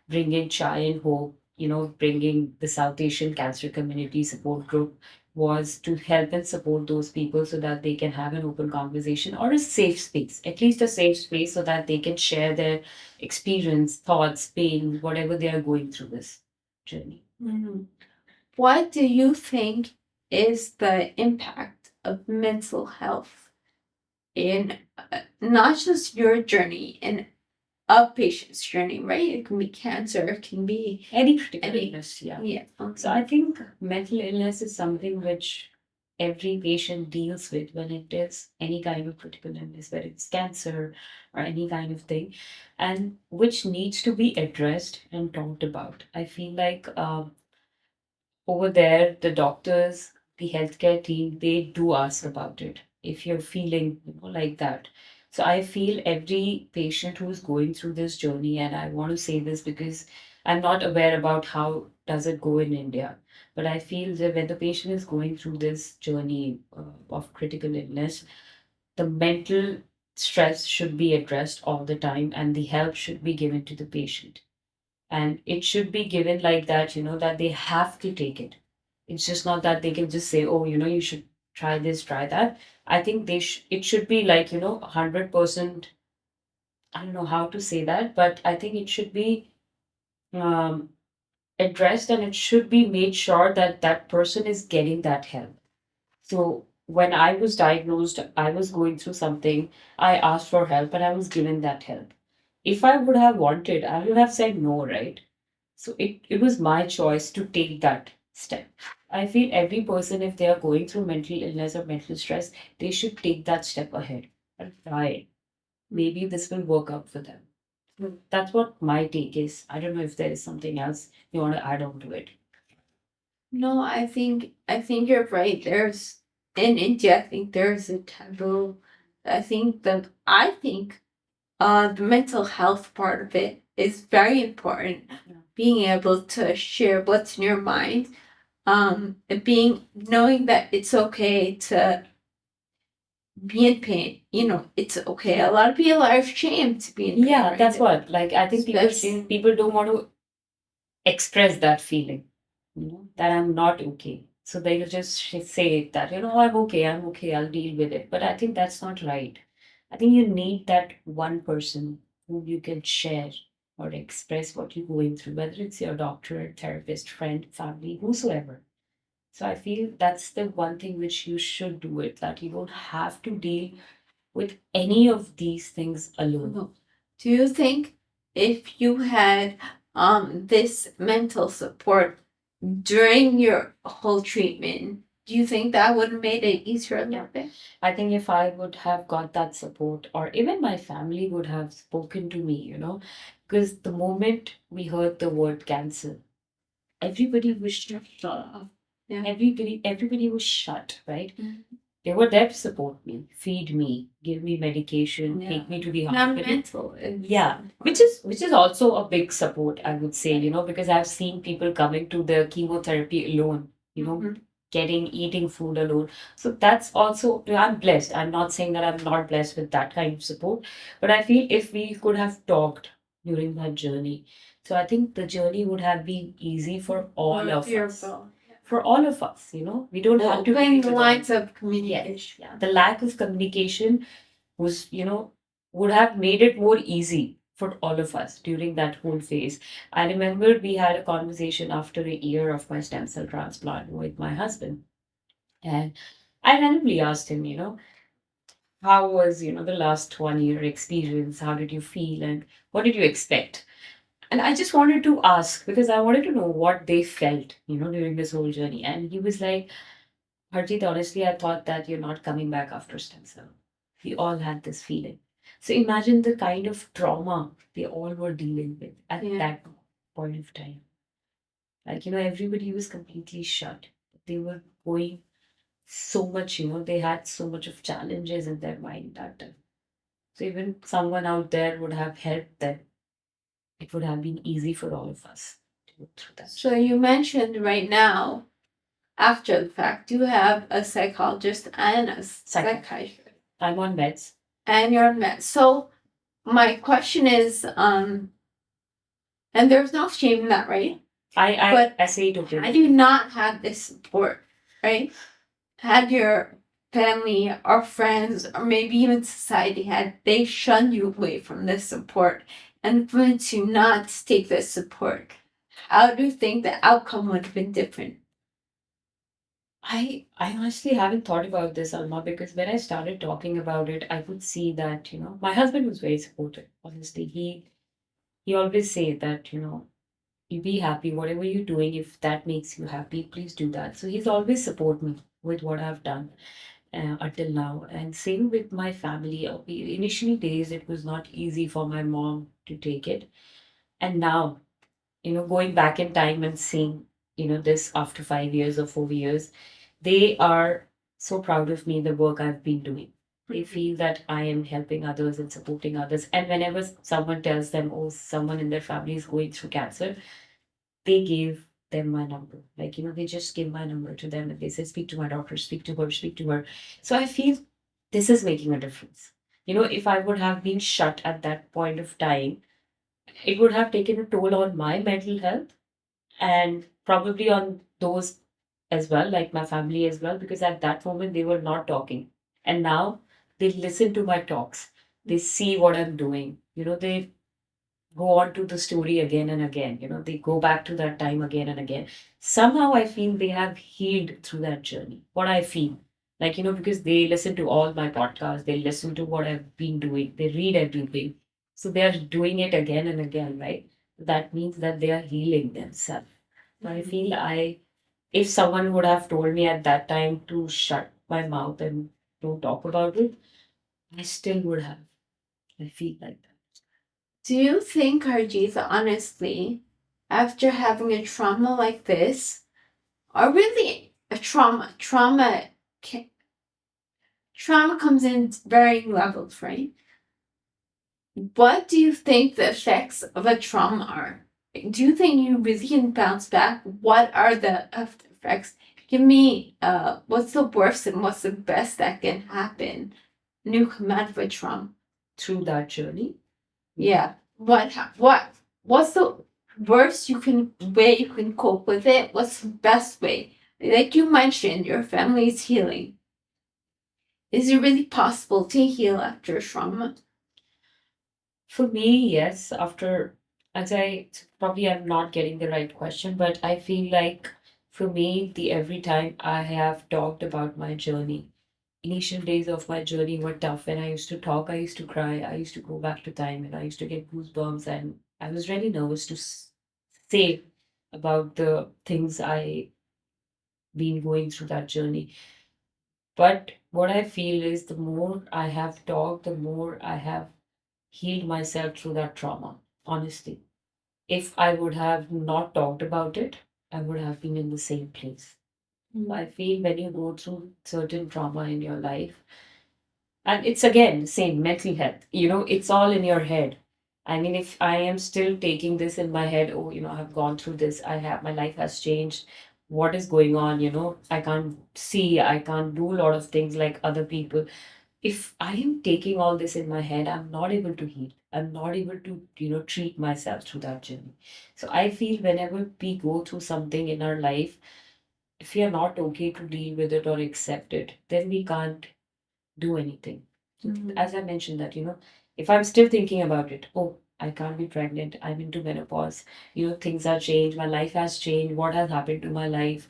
bringing chai and hope bringing the South Asian Cancer Community Support Group was to help and support those people so that they can have an open conversation or a safe space, at least a safe space so that they can share their experience, thoughts, pain, whatever they are going through this journey. Mhm. What do you think is the impact of mental health in not just your journey, in a patient's journey, right? It can be cancer, it can be Any critical illness, yeah. yeah. So I think mental illness is something which every patient deals with when it is any kind of critical illness, whether it's cancer or any kind of thing, and which needs to be addressed and talked about. I feel like over there, the doctors, the healthcare team, they do ask about it if you're feeling like that. So I feel every patient who's going through this journey, and I want to say this because I'm not aware about how does it go in India, but I feel that when the patient is going through this journey of critical illness, the mental stress should be addressed all the time, and the help should be given to the patient, and it should be given like that, that they have to take it. It's just not that they can just say, oh, you should try this, try that. I think it should be like, 100%. I don't know how to say that, but I think it should be um, addressed, and it should be made sure that that person is getting that help. So when I was diagnosed, I was going through something, I asked for help and I was given that help. If I would have wanted, I would have said no, right? So it was my choice to take that step. I feel every person, if they are going through mental illness or mental stress, they should take that step ahead and try it. Maybe this will work out for them. That's what my take is. I don't know if there is something else you want to add on to it. No, I think you're right. There's in India, I think there's a taboo. I think the mental health part of it is very important. Yeah. Being able to share what's in your mind, and being knowing that it's okay to be in pain. It's okay. A lot of people are ashamed to be in pain. Yeah, right? that's what. Like I think That's- people don't want to express that feeling, that I'm not okay. So they'll just say that, I'm okay, I'll deal with it. But I think that's not right. I think you need that one person who you can share or express what you're going through, whether it's your doctor, therapist, friend, family, whosoever. So I feel that's the one thing which you should do it, that you don't have to deal with any of these things alone. No. Do you think if you had this mental support during your whole treatment, do you think that would have made it easier a little bit? I think if I would have got that support, or even my family would have spoken to me, because the moment we heard the word cancer, everybody was shut. Yeah. Everybody was shut, right? Mhm. They were there to support me, feed me, give me medication, Yeah. take me to the Not hospital. mental. Yeah, which is also a big support, I would say, because I've seen people coming to the chemotherapy alone, Mhm. getting eating food alone. So that's also, I'm blessed. I'm not saying that I'm not blessed with that kind of support, but I feel if we could have talked during that journey, so I think the journey would have been easy for all of us. For all of us, we don't have to Open be the lines of communication. Yeah, the lack of communication was, would have made it more easy for all of us during that whole phase. I remember we had a conversation after a year of my stem cell transplant with my husband. And I randomly asked him, how was, the last 1 year experience? How did you feel? And what did you expect? And I just wanted to ask because I wanted to know what they felt, during this whole journey. And he was like, Harjeet, honestly, I thought that you're not coming back after stem cell. We all had this feeling. So imagine the kind of trauma they all were dealing with at that point of time. Like, everybody was completely shut. They were going so much, they had so much of challenges in their mind that time. So even someone out there would have helped them. It would have been easy for all of us to go through that. So you mentioned right now, after the fact, you have a psychologist and a psychiatrist. I'm on meds. And you're on meds. So my question is, and there's no shame in that, right? I say to I him, do not have this support, right? Had your family or friends or maybe even society had they shunned you away from this support and for you to not take this support, how do you think the outcome would have been different? I honestly haven't thought about this, Alma, because when I started talking about it, I could see that, my husband was very supportive. Honestly, he always say that, you be happy, whatever you're doing, if that makes you happy, please do that. So he's always support me with what I've done until now. And same with my family. Initially days, it was not easy for my mom to take it. And now, going back in time and seeing, this after 5 years or 4 years, they are so proud of me, the work I've been doing. They feel that I am helping others and supporting others. And whenever someone tells them, oh, someone in their family is going through cancer, they gave them my number. Like, they just give my number to them and they say, speak to my doctor, speak to her, speak to her. So I feel this is making a difference. If I would have been shut at that point of time, it would have taken a toll on my mental health and probably on those as well, like my family as well, because at that moment they were not talking. And now they listen to my talks. They see what I'm doing. They go on to the story again and again. They go back to that time again and again. Somehow I feel they have healed through that journey. What I feel. Like, because they listen to all my podcasts, they listen to what I've been doing, they read everything. So they are doing it again and again, right? That means that they are healing themselves. So I feel if someone would have told me at that time to shut my mouth and don't talk about it, I still would have. I feel like that. Do you think, Harjeet, honestly, after having a trauma like this, or really a trauma comes in varying levels, right? What do you think the effects of a trauma are? Do you think you really can bounce back? What are the after effects? Give me what's the worst and what's the best that can happen when you come out of a trauma? Through that journey. Yeah. What's the worst you can way you can cope with it? What's the best way? Like you mentioned, your family is healing. Is it really possible to heal after trauma? For me, yes. As I probably I'm not getting the right question, but I feel like for me, the every time I have talked about my journey, initial days of my journey were tough. When I used to talk, I used to cry, I used to go back to time, and I used to get goosebumps, and I was really nervous to say about the things I been going through that journey. But what I feel is the more I have talked, the more I have healed myself through that trauma, honestly. If I would have not talked about it, I would have been in the same place. I feel when you go through certain trauma in your life, and it's again same mental health, it's all in your head. I mean, if I am still taking this in my head, oh, I've gone through this, my life has changed, what is going on, I can't see, I can't do a lot of things like other people. If I am taking all this in my head, I'm not able to heal. I'm not able to, treat myself through that journey. So I feel whenever we go through something in our life, if we are not okay to deal with it or accept it, then we can't do anything. As I mentioned that, if I'm still thinking about it, oh, I can't be pregnant, I'm into menopause, things are changed, my life has changed, what has happened to my life?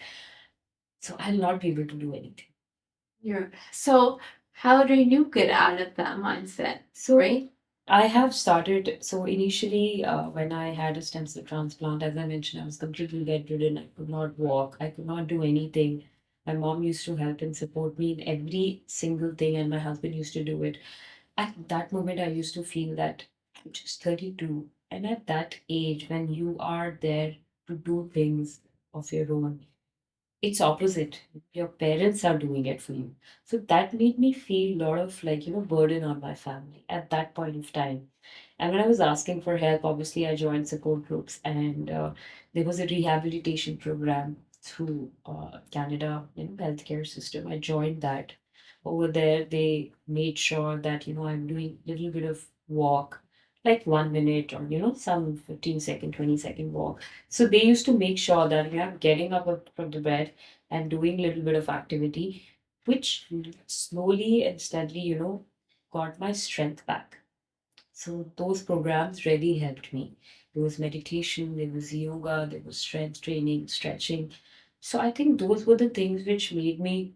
So I'll not be able to do anything. So how do you get out of that mindset? So right? I have started. So initially, when I had a stem cell transplant, as I mentioned, I was completely bedridden. I could not walk. I could not do anything. My mom used to help and support me in every single thing, and my husband used to do it. At that moment, I used to feel that I'm just 32. And at that age, when you are there to do things of your own, it's opposite. Your parents are doing it for you. So that made me feel a lot of like, burden on my family at that point of time. And when I was asking for help, obviously I joined support groups and there was a rehabilitation program through Canada, healthcare system. I joined that. Over there, they made sure that, I'm doing a little bit of walk, like 1 minute or some 15-second, 20-second walk. So they used to make sure that I'm getting up from the bed and doing a little bit of activity, which slowly and steadily, got my strength back. So those programs really helped me. There was meditation, there was yoga, there was strength training, stretching. So I think those were the things which made me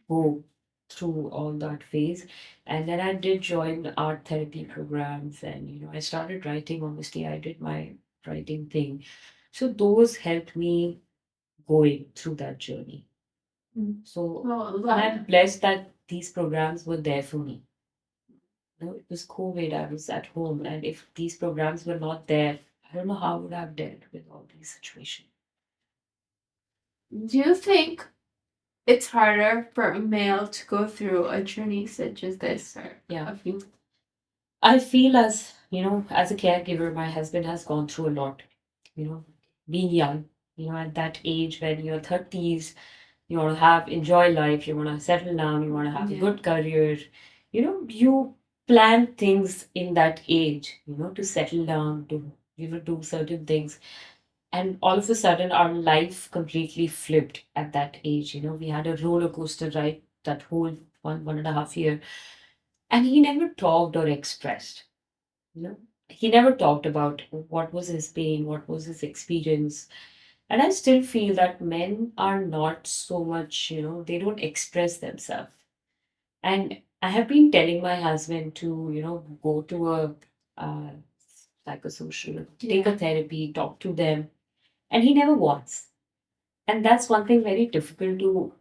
go through all that phase. And then I did join the art therapy programs, and I started writing. Obviously, I did my writing thing. So those helped me going through that journey. So Oh, I'm blessed that these programs were there for me. It was COVID, I was at home, and if these programs were not there, I don't know how I would have dealt with all these situations. do you think it's harder for a male to go through a journey such as this, or Yeah. a few? I feel as a caregiver, my husband has gone through a lot, being young, at that age when you're 30s, you want to enjoy life, you want to settle down, you want to have a Yeah. good career, you plan things in that age, to settle down, to, do certain things. And all of a sudden, our life completely flipped at that age. We had a roller coaster ride that whole 1.5 year, and he never talked or expressed. You know, he never talked about what was his pain, what was his experience. And I still feel that men are not so much, they don't express themselves. And I have been telling my husband to, go to a uh, psychosocial, take a therapy, talk to them, and he never wants. And that's one thing very difficult to,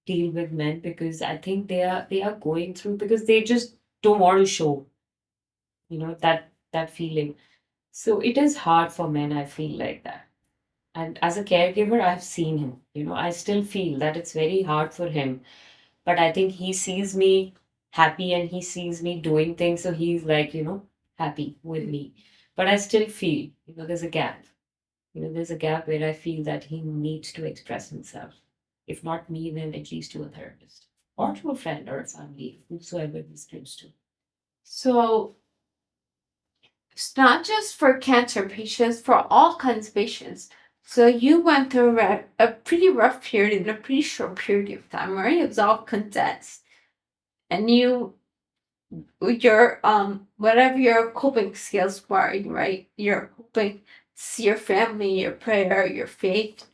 deal with men, because I think they are going through, because they just don't want to show, that feeling. So it is hard for men, I feel like that. And as a caregiver, I've seen him. I still feel that it's very hard for him. But I think he sees me happy and he sees me doing things. So he's like, happy with me. But I still feel, there's a gap. There's a gap where I feel that he needs to express himself. If not me, then at least to a therapist or to a friend or a family, whosoever he's close to. So it's not just for cancer patients, for all kinds of patients. So you went through a pretty rough period in a pretty short period of time, right? It was all condensed. And your whatever your coping skills were, right? Your coping, your family, your prayer, your faith,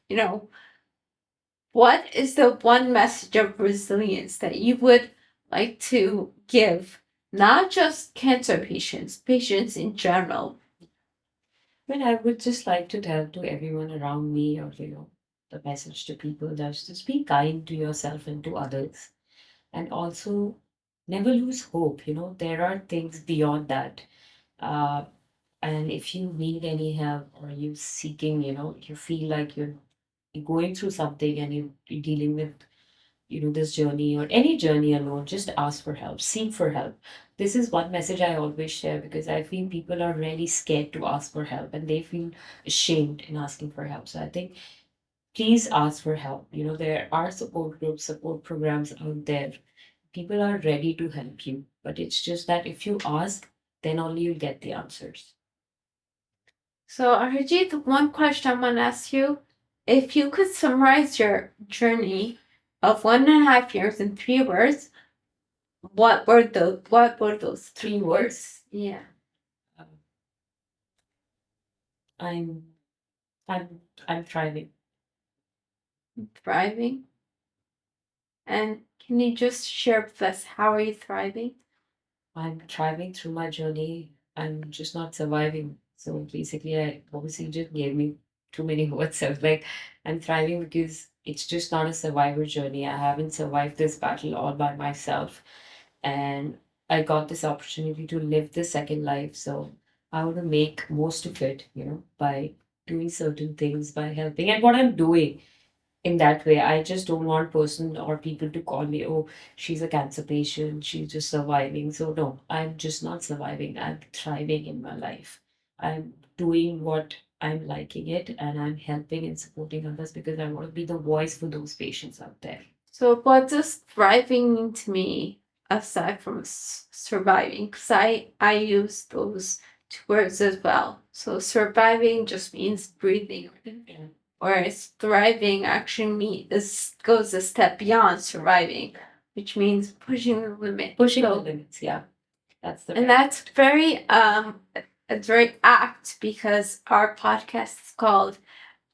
what is the one message of resilience that you would like to give, not just cancer patients, patients in general? Well, I would just like to tell to everyone around me, or the message to people, that just be kind to yourself and to others, and also never lose hope. There are things beyond that. Uh, and if you need any help, or you seeking, you feel like you're going through something, and you're dealing with this journey or any journey alone, just ask for help, seek for help. This is one message I always share, because I feel people are really scared to ask for help, and they feel ashamed in asking for help. So I think, please ask for help. There are support groups, support programs out there. People are ready to help you, but it's just that if you ask, then only you'll get the answers. So, Harjit, one question I want to ask you. If you could summarize your journey of 1.5 years in 3 words, what were those 3 words? Yeah. Um, I'm I'm thriving. Thriving. And can you just share with us how are you thriving? I'm thriving through my journey. I'm just not surviving. So basically, I obviously just gave me too many words. I was like, I'm thriving because it's just not a survivor journey. I haven't survived this battle all by myself. And I got this opportunity to live the second life. So I want to make most of it, by doing certain things, by helping. And what I'm doing in that way. I just don't want person or people to call me, oh, she's a cancer patient, she's just surviving. So no, I'm just not surviving. I'm thriving in my life. I'm doing what I'm liking it, and I'm helping and supporting others, because I want to be the voice for those patients out there. So, what does thriving mean to me? aside from surviving, because I use those two words as well. So surviving just means breathing, whereas thriving actually goes a step beyond surviving, which means pushing the limit. Pushing the limits, yeah. That's the And that's very it's very apt because our podcast is called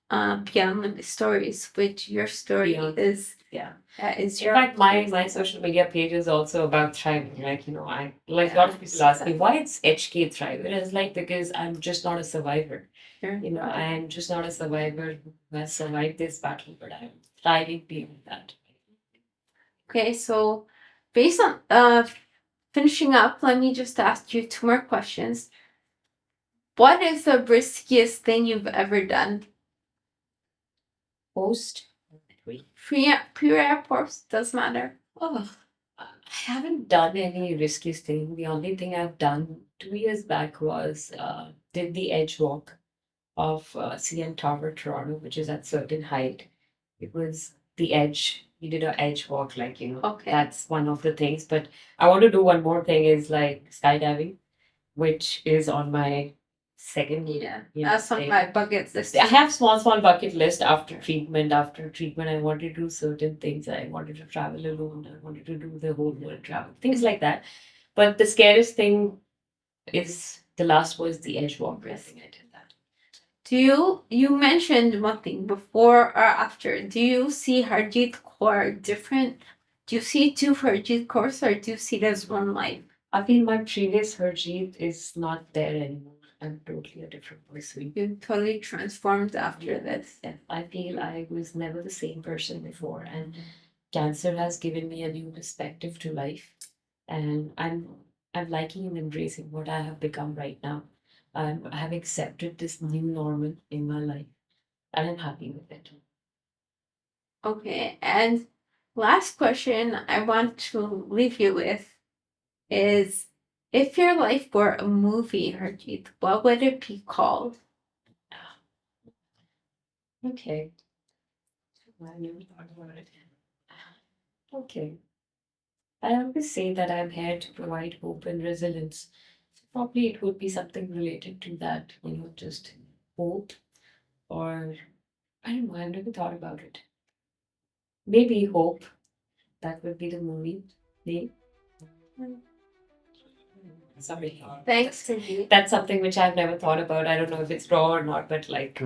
Beyond Limit Stories, which your story Beyond. is Yeah. is In your fact, my social media page is also about thriving. Like, I like a lot of people ask me why it's HK Thrive. It is like because I'm just not a survivor. I'm just not a survivor who has survived this battle, but I'm thriving beyond that. Okay, so based on finishing up, let me just ask you two more questions. What is the riskiest thing you've ever done? Post Pre or post doesn't matter. Oh, I haven't done any riskiest thing. The only thing I've done 2 years back was did the edge walk of CN Tower, Toronto, which is at certain height. It was the edge. You did an edge walk, like, Okay. that's one of the things. But I want to do one more thing is like skydiving, which is on my second. That's on my bucket list. I have small bucket list after treatment. After treatment, I wanted to do certain things. I wanted to travel alone. I wanted to do the whole world travel, things like that. But the scariest thing is the last was the edge walk. I think I did that. You mentioned one thing before or after? Do you see Harjit Kaur different? Do you see two Harjit Kaurs or do you see it as one life? I feel my previous Harjeet is not there anymore. I'm totally a different person. You totally transformed after this. Yeah. I feel I was never the same person before, and cancer has given me a new perspective to life, and I'm liking and embracing what I have become right now. I have accepted this new normal in my life, and I'm happy with it. Okay, and last question I want to leave you with is if your life were a movie, Harjeet, what would it be called? Okay. I never thought about it. Okay. I always say that I'm here to provide hope and resilience. Probably it would be something related to that, just hope, or I don't know, I've never thought about it. Maybe hope. That would be the movie name. Sorry. Thanks, That's something which I've never thought about. I don't know if it's raw or not, but like.